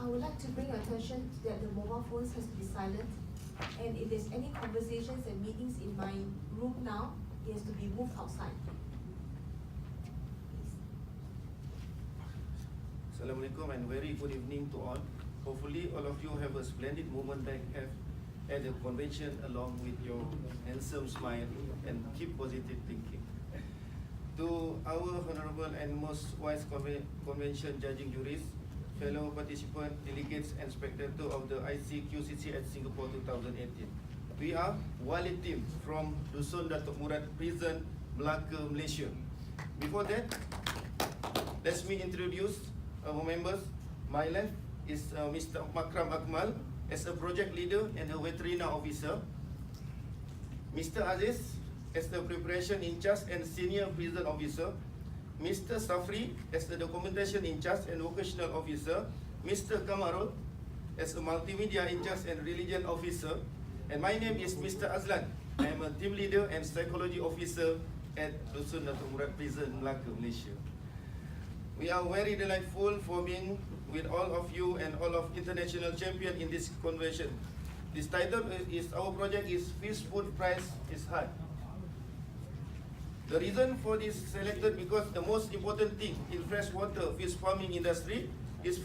would like to bring your attention that the mobile phones has to be silent, and if there's any conversations and meetings in my room now, it has to be moved outside. Assalamualaikum and very good evening to all. Hopefully all of you have a splendid moment that have at the convention along with your handsome smile and keep positive thinking. To our honorable and most wise convention judging juries, fellow participants, delegates and spectators of the ICQCC at Singapore 2018. We are Walid team from Dusun, Dato, Murad prison, Melaka, Malaysia. Before that, let me introduce our members. My left is Mr. Makram Akmal as a project leader and a veterinary officer. Mr. Aziz as the preparation in charge and senior prison officer. Mr. Safri as the documentation in charge and vocational officer. Mr. Kamarul as a multimedia in charge and religion officer. And my name is Mr. Azlan. I am a team leader and psychology officer at Dusun Dato Murad Prison, Melaka, Malaysia. We are very delightful for being with all of you and all of international champion in this convention. This title is our project is Fish Food Price is High. The reason for this selected because the most important thing in freshwater fish farming industry is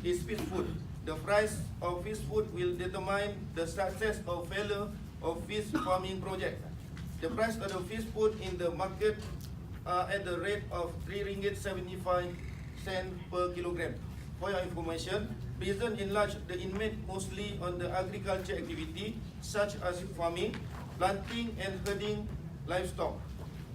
fish food. The price of fish food will determine the success or failure of fish farming project. The price of the fish food in the market are at the rate of RM3.75 per kilogram. For your information, prison enlarge the inmate mostly on the agriculture activity such as farming, planting and herding livestock.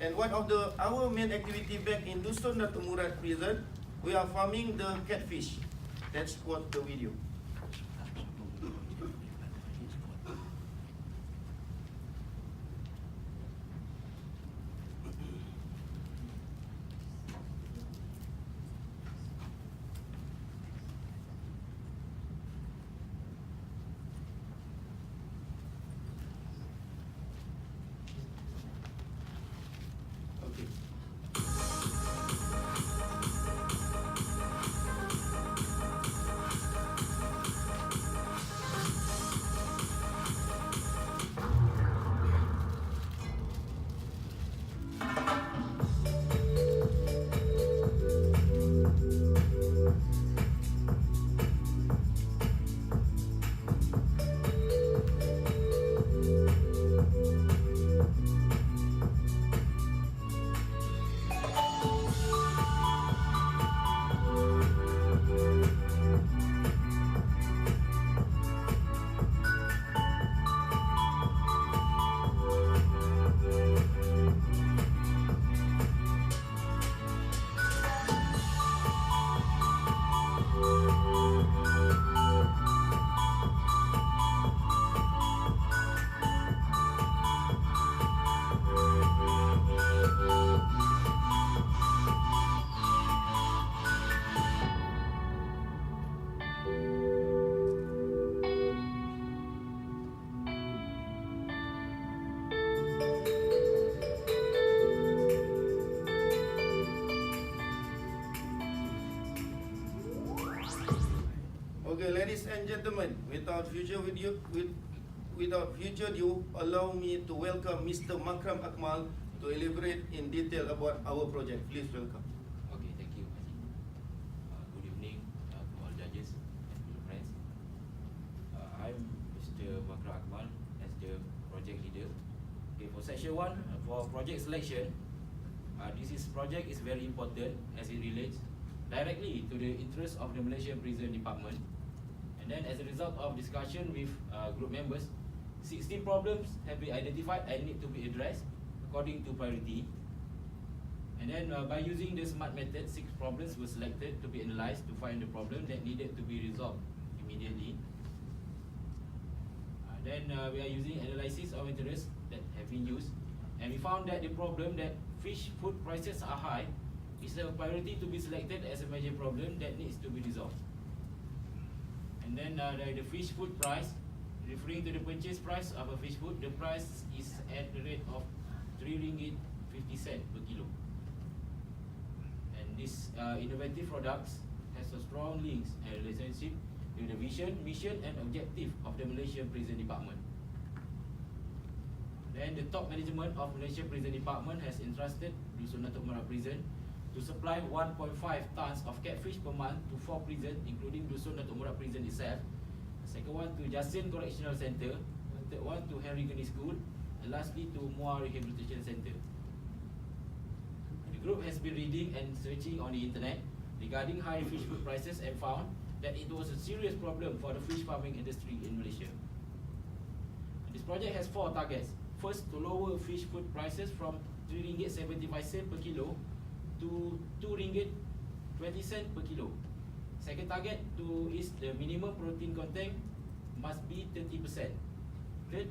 And one of our main activity back in Dusun Dato Murad prison, we are farming the catfish. Let's watch the video. Okay, ladies and gentlemen, without future ado, allow me to welcome Mr. Makram Akmal to elaborate in detail about our project. Please welcome. Okay, thank you, Haji. Good evening to all judges and friends. I'm Mr. Makram Akmal as the project leader. Okay, for section 1, for project selection, this project is very important as it relates directly to the interest of the Malaysian Prison Department. And then as a result of discussion with group members, 16 problems have been identified and need to be addressed according to priority. And then by using the SMART method, 6 problems were selected to be analysed to find the problem that needed to be resolved immediately. Then we are using analysis of interest that have been used, and we found that the problem that fish food prices are high is a priority to be selected as a major problem that needs to be resolved. And then the fish food price, referring to the purchase price of a fish food, the price is at the rate of RM3.50 per kilo. And this innovative products has a strong links and relationship with the vision, mission and objective of the Malaysian Prison Department. Then the top management of Malaysia Prison Department has entrusted Dusun Dato Murad Prison to supply 1.5 tons of catfish per month to 4 prisons, including Dusun Dato Murad Prison itself. The second one to Jasin Correctional Centre, the third one to Henry Gurney School, and lastly to Muar Rehabilitation Centre. The group has been reading and searching on the internet regarding high fish food prices and found that it was a serious problem for the fish farming industry in Malaysia. This project has 4 targets. First, to lower fish food prices from RM3.75 per kilo to RM2.20 per kilo. Second target is the minimum protein content must be 30%. Third,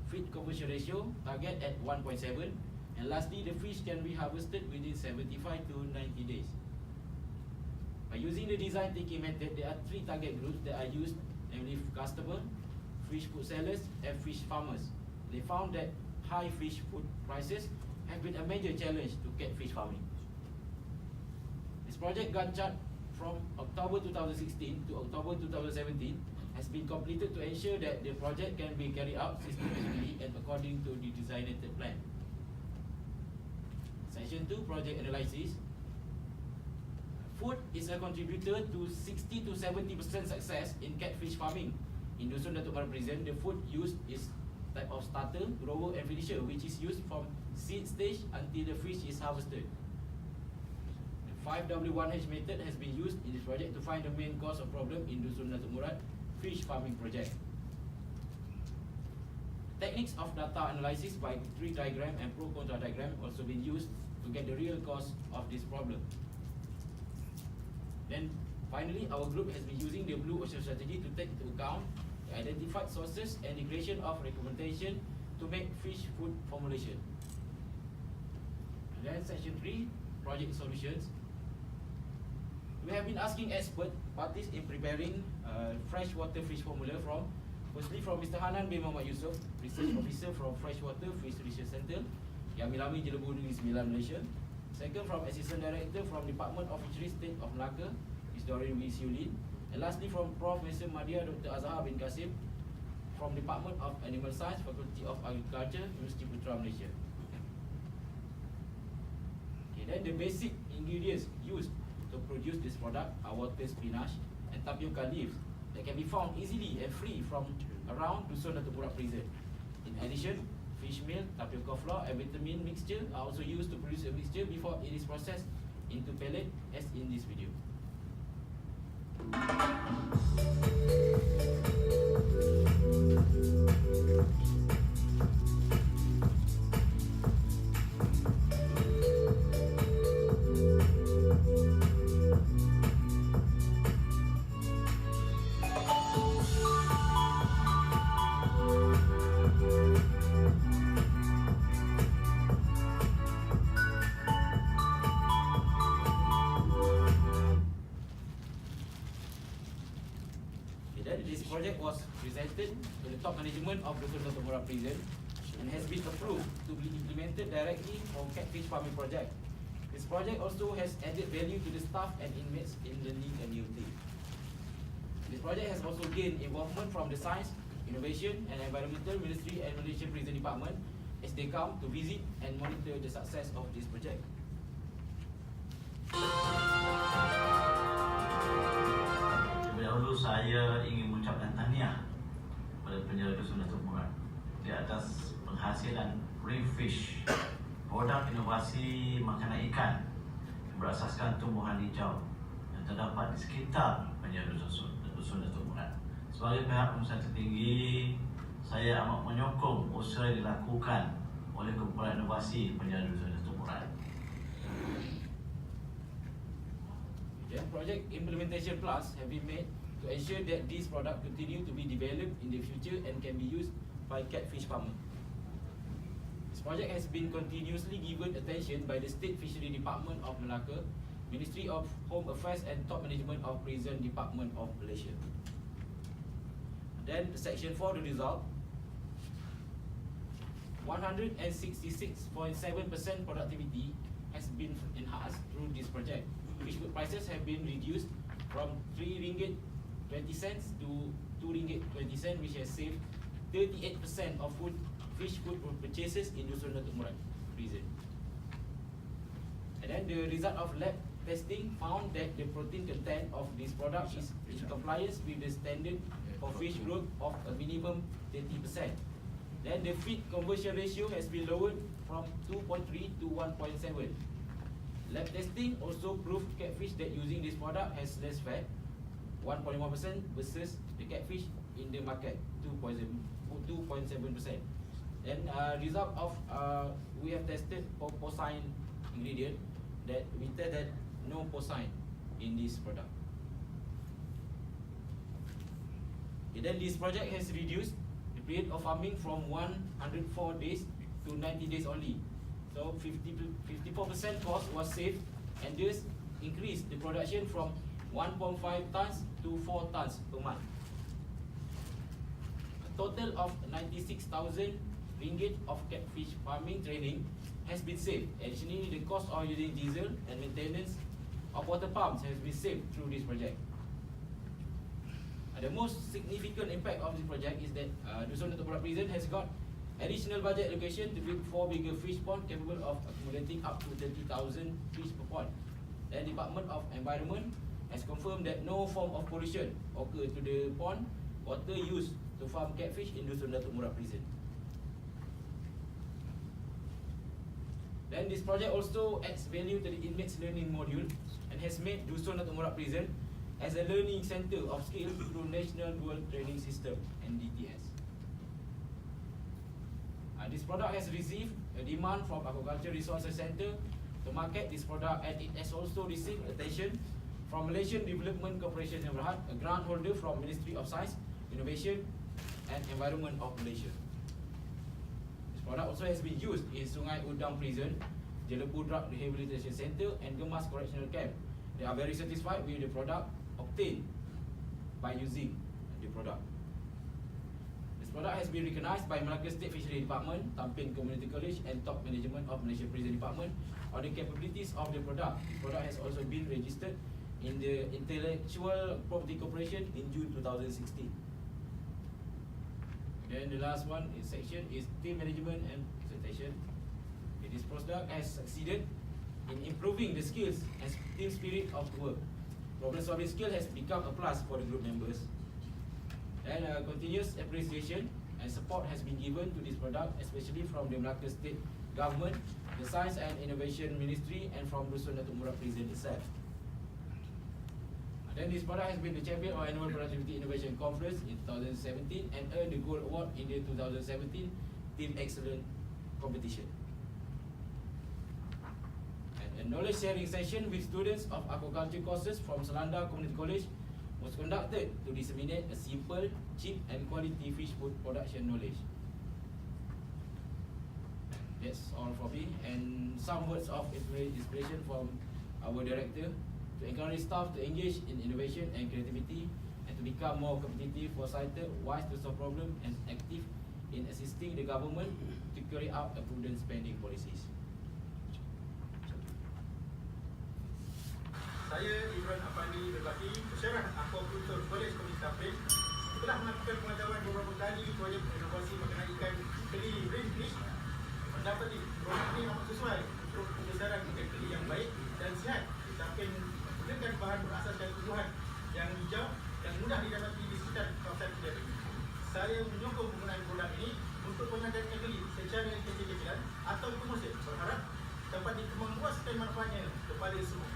feed conversion ratio target at 1.7. And lastly, the fish can be harvested within 75 to 90 days. By using the design thinking method, there are 3 target groups that are used, namely customer, fish food sellers and fish farmers. They found that high fish food prices have been a major challenge to catfish farming. This project Gantt chart from October 2016 to October 2017 has been completed to ensure that the project can be carried out systematically and according to the designated plan. Section 2, Project Analysis. Food is a contributor to 60 to 70% success in catfish farming. In Dusun Dato Murad Prison, the food used is type of starter, grower and finisher, which is used from seed stage until the fish is harvested. The 5W1H method has been used in this project to find the main cause of problem in Dusun Dato Murad fish farming project. Techniques of data analysis by tree diagram and pro-contra diagram also been used to get the real cause of this problem. Then finally, our group has been using the Blue Ocean strategy to take into account the identified sources and the creation of recommendation to make fish food formulation. And then section 3, project solutions. We have been asking expert parties in preparing freshwater fish formula firstly from Mr. Hanan bin Muhammad Yusof, research officer from Freshwater Fish Research Centre, Yamilami Jelebu Negeri Sembilan, Malaysia. Second, from Assistant Director from Department of Fisheries, State of Melaka, Ms. Doreen Wisiulin. And lastly, from Prof. Mr. Madya Dr. Azhar bin Kasim from Department of Animal Science, Faculty of Agriculture, University Putra, Malaysia. Okay, then the basic ingredients used to produce this product are water spinach and tapioca leaves that can be found easily and free from around Dusun Dato Murad Prison. In addition, fish meal, tapioca flour and vitamin mixture are also used to produce a mixture before it is processed into pellet as in this video. This project was presented to the top management of Dusun Dato Murad Prison and has been approved to be implemented directly for catfish farming project. This project also has added value to the staff and inmates in learning a new thing. This project has also gained involvement from the Science, Innovation and Environmental Ministry and Malaysian Prison Department as they come to visit and monitor the success of this project. Dahulu saya ingin mengucapkan tahniah kepada penjara Dusun Dato Murad di atas penghasilan reef fish, produk inovasi makanan ikan berasaskan tumbuhan hijau yang terdapat di sekitar penjara Dusun Dato Murad. Sebagai pihak pengusaha tertinggi, saya amat menyokong usaha yang dilakukan oleh Kumpulan Inovasi Penjara Dusun Dato Murad. Project implementation plans have been made to ensure that this product continue to be developed in the future and can be used by catfish farmers. This project has been continuously given attention by the State Fishery Department of Melaka, Ministry of Home Affairs and top management of Prison Department of Malaysia. Then section 4, the result. 166.7% productivity has been enhanced through this project. Fish food prices have been reduced from RM3 20 cents to 2 ringgit 20 cents, which has saved 38% of fish food purchases in Dusun Dato Murad prison. And then the result of lab testing found that the protein content of this product is in compliance with the standard for fish growth of a minimum 30%. Then the feed conversion ratio has been lowered from 2.3 to 1.7. Lab testing also proved catfish that using this product has less fat, 1.1% versus the catfish in the market, 2.7%. Then result of we have tested for porcine ingredient, that we tested no porcine in this product. Okay, then this project has reduced the period of farming from 104 days to 90 days only. So 54% cost was saved, and this increased the production from 1.5 tons to 4 tons per month. A total of 96,000 ringgit of catfish farming training has been saved. Additionally, the cost of using diesel and maintenance of water pumps has been saved through this project. The most significant impact of this project is that Dusun Dato Murad Prison has got additional budget allocation to build 4 bigger fish ponds capable of accommodating up to 30,000 fish per pond. The Department of Environment has confirmed that no form of pollution occurred to the pond water used to farm catfish in Dusun Dato Murad Prison. Then this project also adds value to the inmates learning module and has made Dusun Dato Murad Prison as a learning center of skills through National Dual Training System (NDTS). This product has received a demand from Aquaculture Resources Center to market this product, and it has also received attention from Malaysian Development Corporation Berhad, a grant holder from Ministry of Science, Innovation and Environment of Malaysia. This product also has been used in Sungai Udang Prison, Jelebu Drug Rehabilitation Center and Gemas Correctional Camp. They are very satisfied with the product obtained by using the product. This product has been recognized by Melaka State Fishery Department, Tampin Community College and top management of Malaysia Prison Department on the capabilities of the product. The product has also been registered in the Intellectual Property Corporation in June 2016. Then the last one in section is team management and presentation. This product has succeeded in improving the skills and team spirit of the work. Problem solving skill has become a plus for the group members. And continuous appreciation and support has been given to this product, especially from the Melaka State Government, the Science and Innovation Ministry, and from Dusun Dato Murad Prison itself. Then this product has been the champion of Annual Productivity Innovation Conference in 2017 and earned the Gold Award in the 2017 Team Excellent Competition. A knowledge sharing session with students of aquaculture courses from Selanda Community College was conducted to disseminate a simple, cheap and quality fish food production knowledge. That's all from me, and some words of inspiration from our director to encourage staff to engage in innovation and creativity and to become more competitive, foresighted, wise to solve problems and active in assisting the government to carry out a prudent spending policies. Saya Ibrahim Afandi berbagi Pesyarat Aquaculture College Komuniti Tampin telah melakukan pengetahuan beberapa kali projek inovasi makanan ikan keli greenfish. Pendapat ini program ini amat sesuai untuk pembesaran ikan keli yang baik dan sihat di Tampin menggunakan bahan berasaskan tumbuhan yang hijau dan mudah didapati di sekitar kawasan kita ini. Saya menyokong penggunaan produk ini untuk pengadaan ikan keli secara kecil-kecilan atau komersial, berharap dapat dikembangluaskan manfaatnya kepada semua.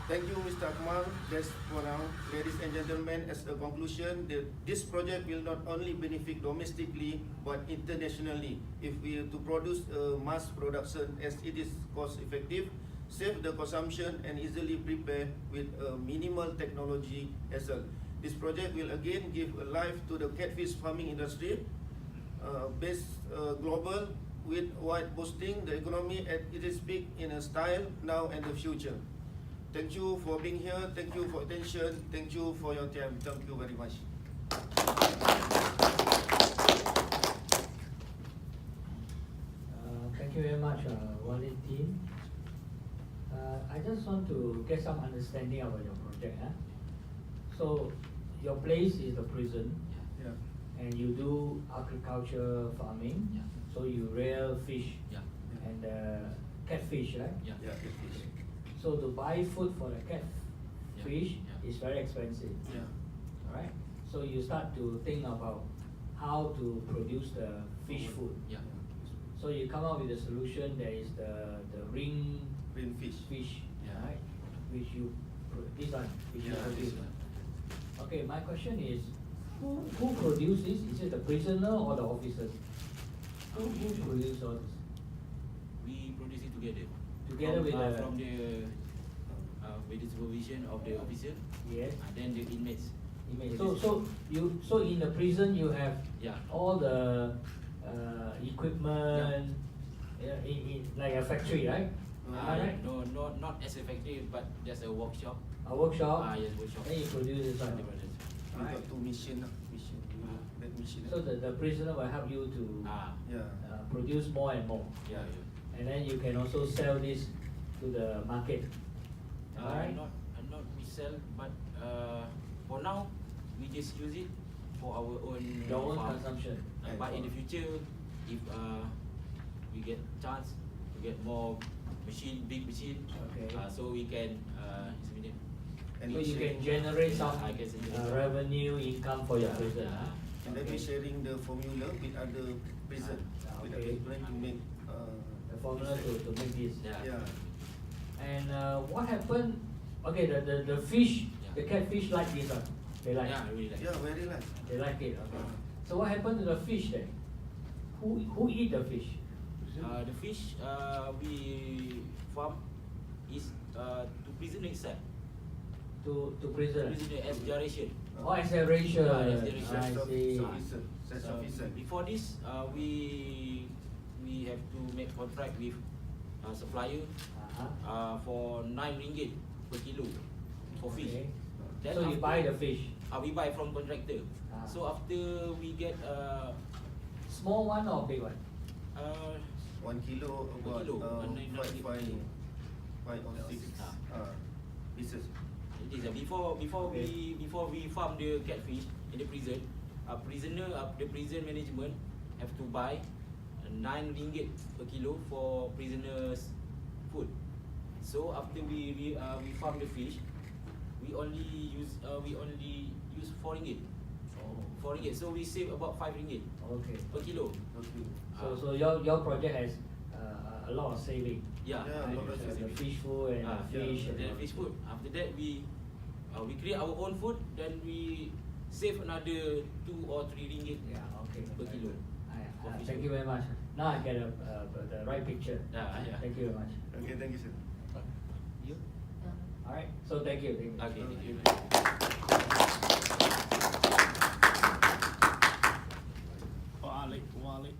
Thank you, Mr. Akmal. That's for now. Ladies and gentlemen, as a conclusion, this project will not only benefit domestically but internationally if we are to produce mass production, as it is cost effective, save the consumption and easily prepare with minimal technology hassle. This project will again give a life to the catfish farming industry, based global, with wide boosting the economy at its peak in a style now and the future. Thank you for being here. Thank you for attention. Thank you for your time. Thank you very much. Thank you very much, Walid team. I just want to get some understanding about your project. So your place is the prison, Yeah. Yeah. and you do agriculture farming. Yeah. So you rear fish Yeah. and catfish, right? Yeah. Yeah, catfish. So to buy food for the catfish Yeah. is very expensive. Yeah. Alright, so you start to think about how to produce the fish food. Yeah. So you come up with a solution. There is the ring Green fish. fish, Yeah. right? Which you this one, which you Yeah, produce. this one. Okay, my question is, who produce this? Is it the prisoner or the officers? Who produce all this? We produce it together. Together with the- from the with the supervision of the officer. Yes. And then the inmates. So in the prison you have Yeah. all the equipment, in like a factory, right? Am I right? No, not as effective, but just a workshop. A workshop. Yes, workshop. Then you produce this one. The brothers. We got two mission. That mission. So the prisoner will help you to Yeah. produce more and more. Yeah, yeah. And then you can also sell this to the market. Alright? Not we sell, but for now we just use it for our own Your own farm. consumption. But in the future, if we get chance to get more machine, big machine, Okay. so we can inseminate. And So we you share- can generate some I can generate revenue income for your prison. And then we sharing the formula with other prison. With Okay. other prison to make The formula to make this. Yeah. Yeah. And what happened? Okay, the fish, Yeah. the catfish like this one. They like. Yeah, I really like. Yeah, very nice. They like it. Okay. So what happened to the fish then? Who eat the fish? The fish we farm is to prisoner itself. To prison. Prisoner as generation. Oh, as a ration. Yeah, as a ration. I Rest of see. officer. Rest So officer. before this, we have to make contract with supplier for 9 ringgit per kilo for fish. Okay. Then So you after- buy the fish. we buy from contractor. Ah. So after we get Small one or big one? 1 kilo about kilo, 5 or 6 pieces. it is before Okay. we farm the catfish in the prison, the prison management have to buy 9 ringgit per kilo for prisoners food. So after we farm the fish, we only use 4 ringgit. 4 ringgit. So we save about 5 ringgit Okay. per kilo. Okay. So your project has a lot of saving. Yeah. Yeah, a lot of The saving. fish food and the fish. and Then fish food. After that we create our own food. Then we save another 2 or 3 ringgit. Yeah. Okay. Per kilo. For fish Thank food. you very much. Now I get the right picture. Yeah. Thank you very much. Okay, thank you, sir. You? All right. So thank you. Thank you. Okay. Thank you. Walid.